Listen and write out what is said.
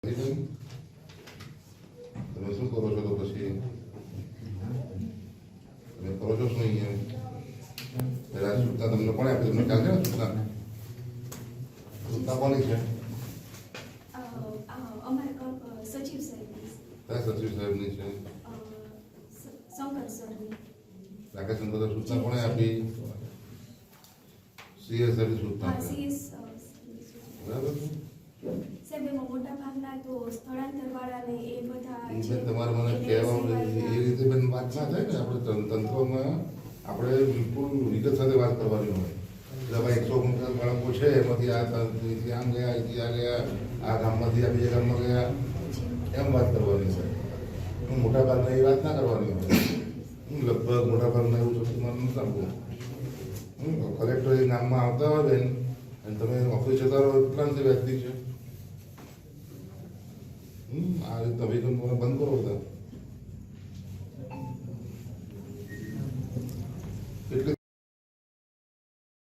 તમે શું કરો છો? તો પછી તમે કરો છો શું અહીંયા? પેલા સૂચના તમને કોણે આપી? તમને ખ્યાલ છે ને સૂચના? સૂચના કોની છે? સચિવ સાહેબની. કયા સચિવ સાહેબની છે? શંકર સરની. રાકેશ ચંદ્ર સૂચના કોણે આપી? સીએસ સાહેબની સૂચના છે. બરાબર છે? સાહેબ એમાં મોટા ભાગના તો સ્થળાંતર વાળાને એ બધા એ તમારે મને કહેવાનું એ રીતે બેન વાત ના થાય ને. આપણે તંત્રમાં આપણે બિલકુલ વિગત સાથે વાત કરવાની હોય. એટલે ભાઈ 100 બાળકો છે એમાંથી આ અહીંથી આમ ગયા, અહીંથી આ ગયા, આ ગામમાંથી આ બીજા ગામમાં ગયા, એમ વાત કરવાની છે. મોટા ભાગના એ વાત ના કરવાની હોય. લગભગ મોટા ભાગના એવું છે મને નથી લાગતું. કલેક્ટર એ નામમાં આવતા હોય બેન અને તમે ઓફિસ જતા રહો એટલા વ્યક્તિ છે. આ રીતે અભિગમ બંધ કરો બધા.